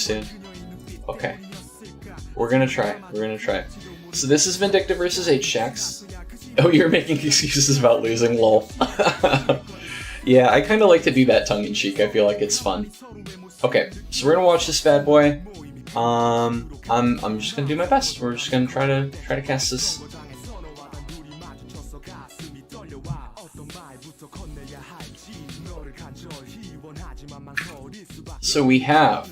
soon. Okay. We're gonna try. We're gonna try. So this is Vindicta versus Hjax. Oh, you're making excuses about losing, lol. Yeah, I kind of like to do that tongue-in-cheek. I feel like it's fun. Okay, so we're gonna watch this bad boy. I'm just gonna do my best. We're just gonna try to cast this. So we have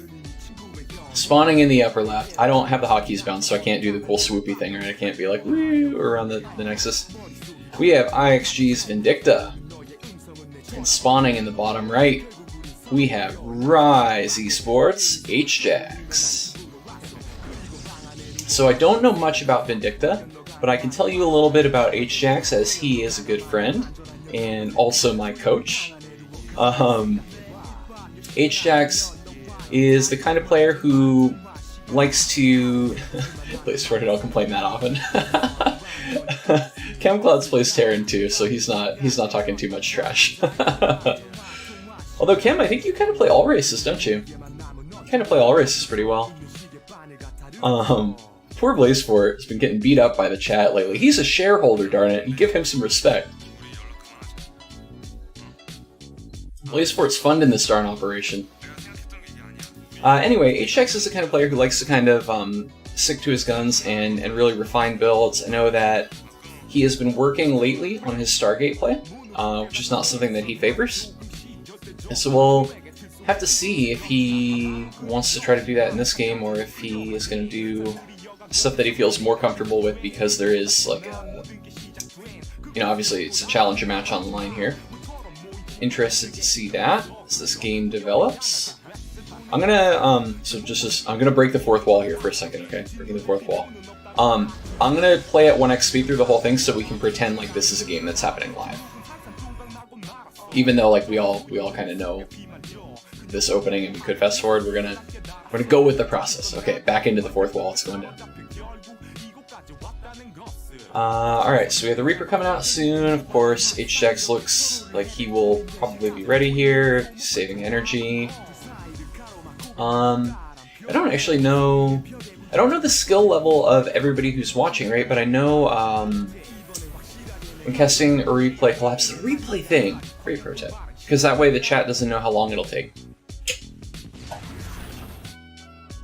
spawning in the upper left. I don't have the hotkeys bound, so I can't do the cool swoopy thing, right? I can't be like woo around the Nexus. We have IXG's Vindicta. And spawning in the bottom right, we have Rise Esports Hjax. So I don't know much about Vindicta, but I can tell you a little bit about Hjax as he is a good friend and also my coach. Hjax is the kind of player who likes to play Sword. I don't complain that often. ChemClouds plays Terran too, so he's not talking too much trash. Although Chem, I think you kind of play all races, don't you? You kind of play all races pretty well. Poor Blazefort has been getting beat up by the chat lately. He's a shareholder, darn it. You give him some respect. Blazefort's funding this darn operation. Anyway, Hjax is the kind of player who likes to kind of stick to his guns and really refine builds. I know that he has been working lately on his Stargate play, which is not something that he favors. And so we'll have to see if he wants to try to do that in this game, or if he is going to do stuff that he feels more comfortable with, because there is, like, obviously it's a challenger match on the line here. Interested to see that as this game develops. I'm gonna I'm gonna break the fourth wall here for a second, okay? Breaking the fourth wall. I'm gonna play at 1x speed through the whole thing so we can pretend like this is a game that's happening live. Even though like we all kind of know this opening and we could fast forward, we're gonna go with the process. Okay, back into the fourth wall. It's going down. Alright, so we have the Reaper coming out soon, of course. Hjax looks like he will probably be ready here. He's saving energy. I don't actually know... I don't know the skill level of everybody who's watching, right? But I know when casting a replay collapse, the replay thing, great pro tip. Because that way the chat doesn't know how long it'll take.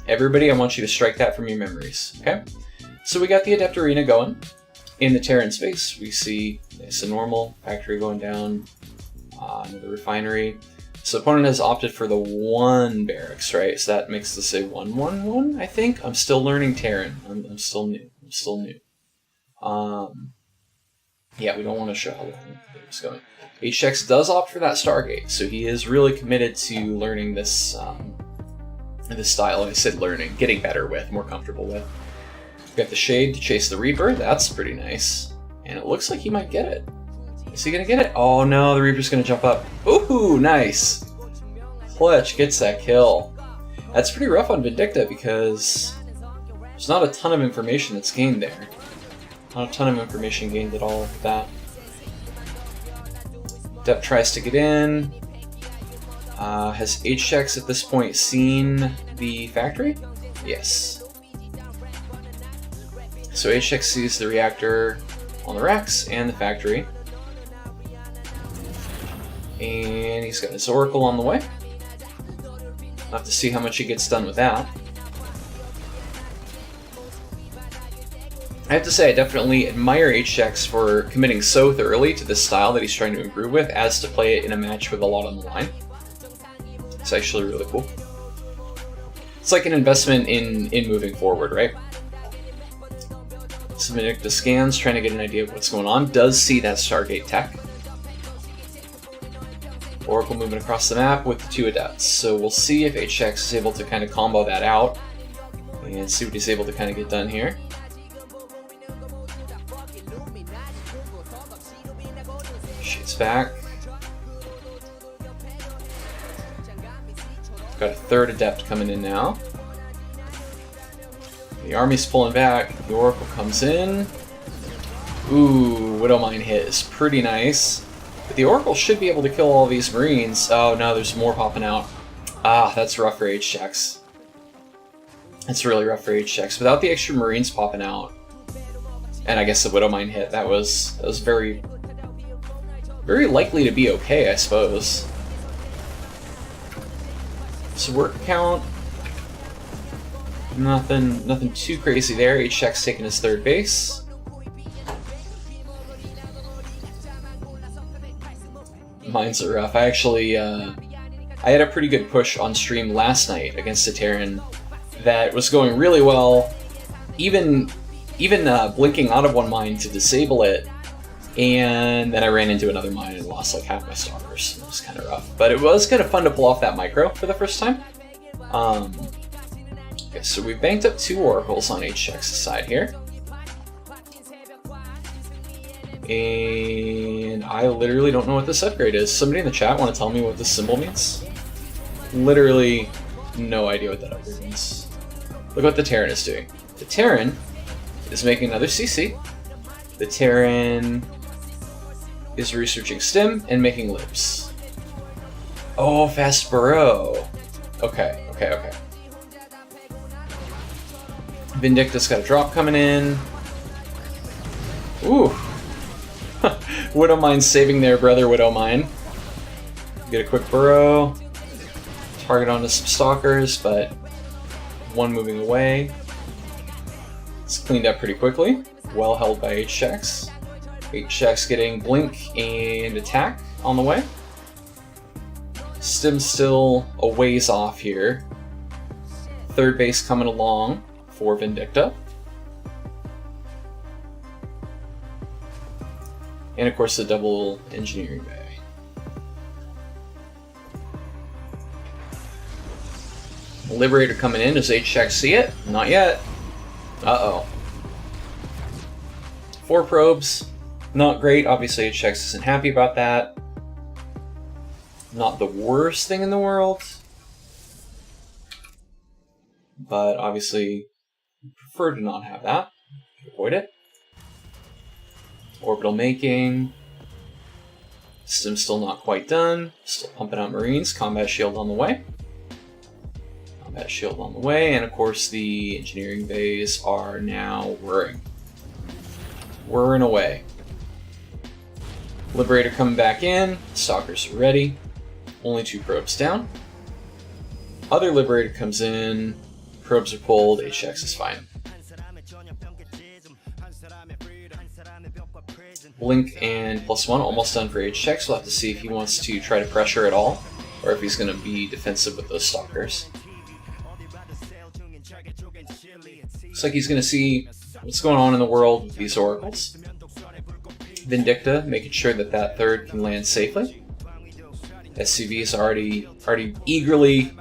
Everybody, I want you to strike that from your memories, okay? So we got the Adept Arena going. In the Terran space, we see it's a normal factory going down, another refinery. So the opponent has opted for the 1 barracks, right? So that makes this a 1-1-1, I think. I'm still learning Terran. I'm still new. Yeah, we don't want to show how long it's going. Hjax does opt for that Stargate, so he is really committed to learning this this style. I said learning, getting better with, more comfortable with. We got the Shade to chase the Reaper. That's pretty nice. And it looks like he might get it. Is he gonna get it? Oh no, the Reaper's gonna jump up. Ooh, nice! Clutch gets that kill. That's pretty rough on Vindicta because there's not a ton of information that's gained there. Not a ton of information gained at all with that. Depp tries to get in. Has Hjax at this point seen the factory? Yes. So Hjax sees the reactor on the racks and the factory. And he's got his Oracle on the way. We'll have to see how much he gets done with that. I have to say, I definitely admire Hjax for committing so thoroughly to this style that he's trying to improve with, as to play it in a match with a lot on the line. It's actually really cool. It's like an investment in moving forward, right? So Vindicta scans, trying to get an idea of what's going on. Does see that Stargate tech. Oracle moving across the map with the 2 Adepts. So we'll see if Hjax is able to kind of combo that out and see what he's able to kind of get done here. Shades back. Got a 3rd Adept coming in now. The army's pulling back. The Oracle comes in. Ooh, Widowmine hit is pretty nice. But the Oracle should be able to kill all these Marines. Oh no, there's more popping out. Ah, that's rough for Hjax. It's really rough for Hjax. Without the extra Marines popping out, and I guess the Widowmine hit, that was very, very likely to be okay, I suppose. So work count, nothing too crazy there. Hjax taking his third base. Mines are rough. I actually, I had a pretty good push on stream last night against a Terran that was going really well, even blinking out of one mine to disable it, and then I ran into another mine and lost like half my stalkers. It was kind of rough, but it was kind of fun to pull off that micro for the first time. Okay, so we banked up 2 oracles on Hjax's side here. And I literally don't know what this upgrade is. Somebody in the chat want to tell me what this symbol means? Literally no idea what that upgrade means. Look what the Terran is doing. The Terran is making another CC. The Terran is researching stim and making libs. Oh, fast burrow. Okay. Vindicta's got a drop coming in. Ooh. Widowmine saving their brother Widowmine. Get a quick burrow. Target onto some stalkers, but one moving away. It's cleaned up pretty quickly. Well held by Hjax. Hjax getting blink and attack on the way. Stim's still a ways off here. Third base coming along for Vindicta. And of course the double engineering bay. Liberator coming in. Does Hjax see it? Not yet. Uh-oh. 4 probes. Not great. Obviously Hjax isn't happy about that. Not the worst thing in the world. But obviously prefer to not have that. Avoid it. Orbital making. Stim's still not quite done. Still pumping out Marines. Combat shield on the way. Combat shield on the way. And of course the engineering bays are now whirring. Whirring away. Liberator coming back in. Stalkers are ready. Only 2 probes down. Other Liberator comes in. Probes are pulled. Hjax is fine. Blink and +1 almost done for Hjax. We'll have to see if he wants to try to pressure at all, or if he's going to be defensive with those stalkers. Looks like he's going to see what's going on in the world with these oracles. Vindicta making sure that that third can land safely. SCV is already eagerly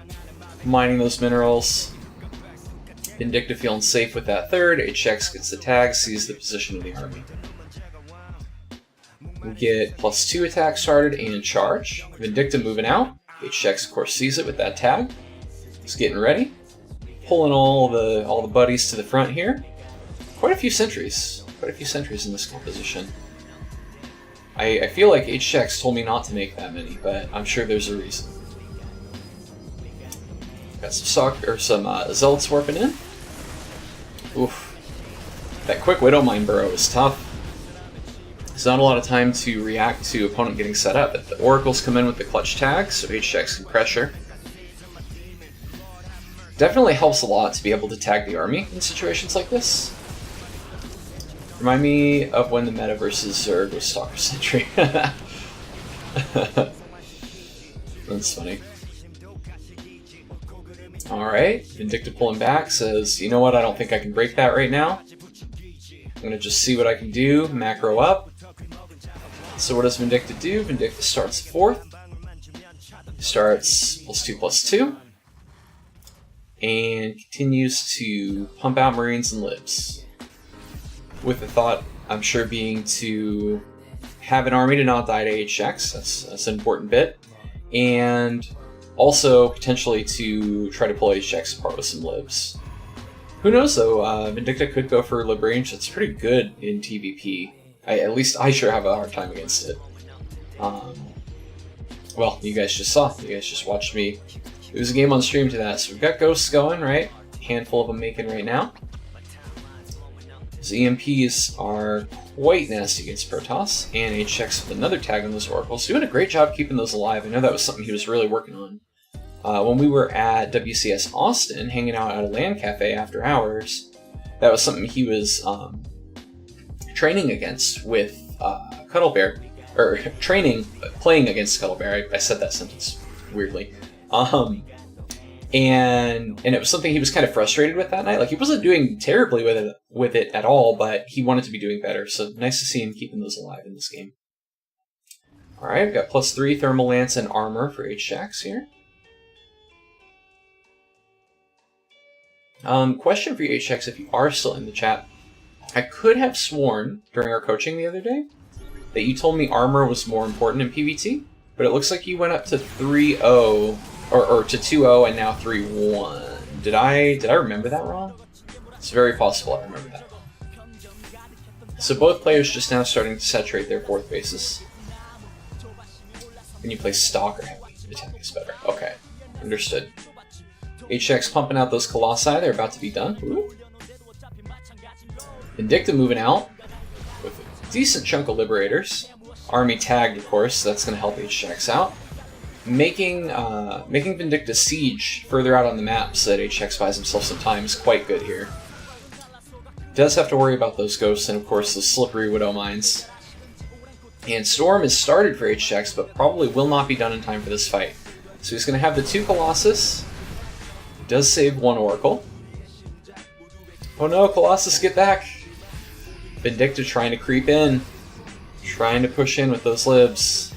mining those minerals. Vindicta feeling safe with that third. Hjax gets the tag, sees the position of the army. We get +2 attack started and charge. Vindicta moving out. Hjax of course sees it with that tag. He's getting ready. Pulling all the buddies to the front here. Quite a few sentries. Quite a few sentries in this composition. I feel like Hjax told me not to make that many, but I'm sure there's a reason. Got some zealots warping in. Oof. That quick Widowmine burrow is tough. There's not a lot of time to react to opponent getting set up, but the oracles come in with the clutch tag, so Hjax can pressure. Definitely helps a lot to be able to tag the army in situations like this. Remind me of when the meta versus Zerg was Stalker Sentry. That's funny. Alright, Vindicta pulling back, says, you know what, I don't think I can break that right now. I'm gonna just see what I can do, macro up. So what does Vindicta do? Vindicta starts 4th. Starts +2/+2. And continues to pump out Marines and libs. With the thought, I'm sure, being to have an army to not die to Hjax. That's an important bit. And also potentially to try to pull Hjax apart with some libs. Who knows though, Vindicta could go for lib range. That's pretty good in TVP. At least I sure have a hard time against it. Well, you guys just saw. You guys just watched me lose a game on stream to that. So we've got ghosts going, right? handful of them making right now. His EMPs are quite nasty against Protoss, and Hjax with another tag on those Oracles. Doing a great job keeping those alive. I know that was something he was really working on. When we were at WCS Austin, hanging out at a LAN cafe after hours, that was something he was training against with Cuddlebear, or playing against Cuddlebear. I said that sentence weirdly. And it was something he was kind of frustrated with that night. Like, he wasn't doing terribly with it at all, but he wanted to be doing better. So nice to see him keeping those alive in this game. All right, we've got +3 Thermal Lance and Armor for Hjax here. Question for you, Hjax, if you are still in the chat. I could have sworn during our coaching the other day that you told me Armor was more important in PvT, but it looks like you went up to 3-0. Or to 2-0 and now 3-1. Did I remember that wrong? It's very possible I remember that. So both players just now starting to saturate their 4th bases. When you play stock or heavy, attack is better. Okay, understood. Hjax pumping out those Colossi, they're about to be done. Ooh. Vindicta moving out with a decent chunk of Liberators. Army tagged, of course, so that's going to help Hjax out. Making Vindicta siege further out on the map so that Hjax buys himself some time is quite good here. Does have to worry about those ghosts and, of course, the slippery Widow Mines. And Storm is started for Hjax, but probably will not be done in time for this fight. So he's going to have the 2 Colossus. He does save 1 Oracle. Oh no, Colossus, get back! Vindicta trying to creep in. Trying to push in with those libs.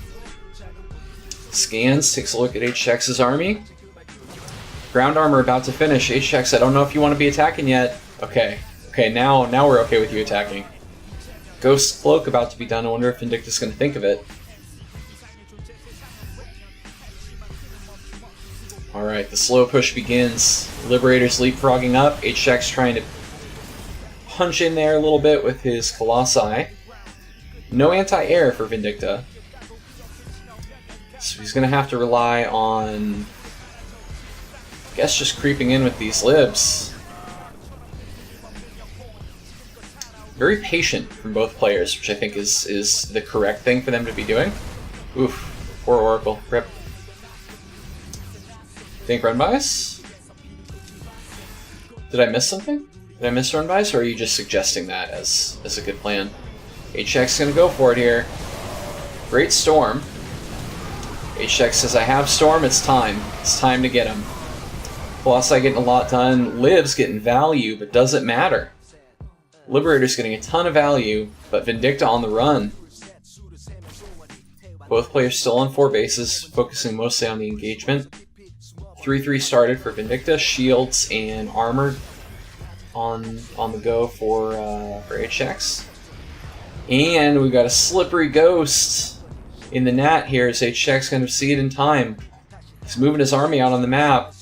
Scans, takes a look at Hjax's army. Ground armor about to finish. Hjax, I don't know if you want to be attacking yet. Okay, now we're okay with you attacking. Ghost Cloak about to be done. I wonder if Vindicta's going to think of it. Alright, the slow push begins. Liberators leapfrogging up. Hjax trying to punch in there a little bit with his Colossi. No anti-air for Vindicta. So he's going to have to rely on, I guess, just creeping in with these libs. Very patient from both players, which I think is the correct thing for them to be doing. Oof, poor Oracle. Rip. Think run buys? Did I miss something? Did I miss run buys, or are you just suggesting that as a good plan? Hjax going to go for it here. Great Storm. Hjax says, I have Storm, it's time. It's time to get him. Colossi getting a lot done. Liv's getting value, but doesn't matter. Liberator's getting a ton of value, but Vindicta on the run. Both players still on 4 bases, focusing mostly on the engagement. 3-3 started for Vindicta, shields and armor on the go for Hjax. And we've got a slippery ghost in the Nat here, is Hjax going to see it in time. He's moving his army out on the map.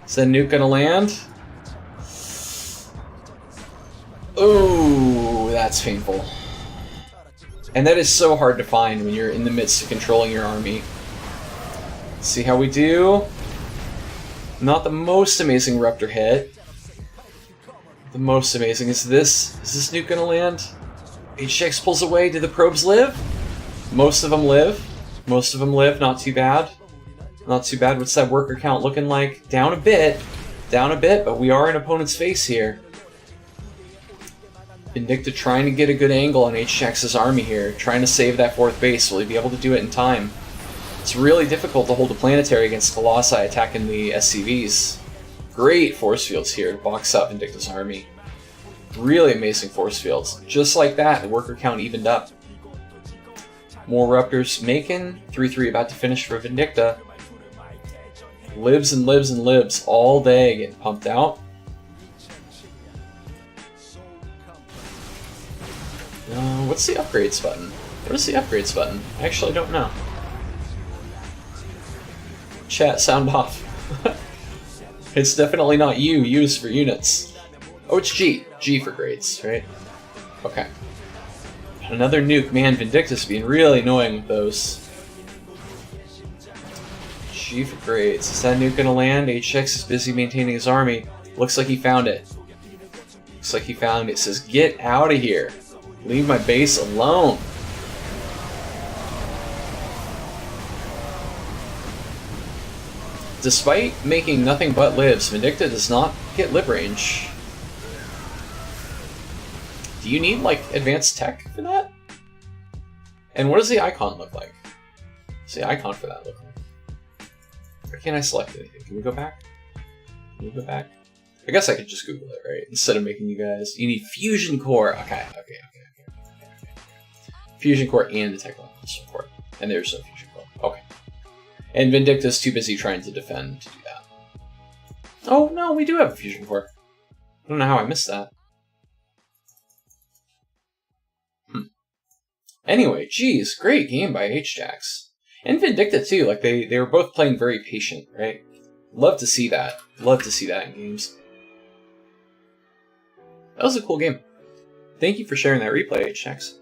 Is that nuke going to land? Oh, that's painful. And that is so hard to find when you're in the midst of controlling your army. Let's see how we do. Not the most amazing Ruptor hit. The most amazing is this. Is this nuke going to land? Hjax pulls away. Do the probes live? Most of them live. Most of them live. Not too bad. Not too bad. What's that worker count looking like? Down a bit. Down a bit, but we are in opponent's face here. Vindicta trying to get a good angle on Hjax's army here. Trying to save that 4th base. Will he be able to do it in time? It's really difficult to hold a planetary against Colossi attacking the SCVs. Great force fields here to box up Vindicta's army. Really amazing force fields. Just like that, the worker count evened up. More Ruptors making. 3-3 about to finish for Vindicta. Libs and libs and libs all day getting pumped out. What's the upgrades button? What is the upgrades button? I actually don't know. Chat, sound off. It's definitely not U. U is for units. Oh, it's G. G for grades, right? Okay. Another nuke. Man, Vindicta's being really annoying with those. G for grades. Is that nuke gonna land? Hjax is busy maintaining his army. Looks like he found it. Looks like he found it. It says, get out of here. Leave my base alone. Despite making nothing but lives, Vindicta does not get live range. Do you need, like, advanced tech for that? And what does the icon look like? What's the icon for that look like? Why can't I select anything? Can we go back? Can we go back? I guess I could just Google it, right? Instead of making you guys... You need Fusion Core. Okay. Fusion Core and the technical support. And there's no Fusion Core. Okay. And Vindicta's too busy trying to defend to do that. Oh, no, we do have a Fusion Core. I don't know how I missed that. Anyway, geez, great game by Hjax. And Vindicta, too. Like, they were both playing very patient, right? Love to see that. Love to see that in games. That was a cool game. Thank you for sharing that replay, Hjax.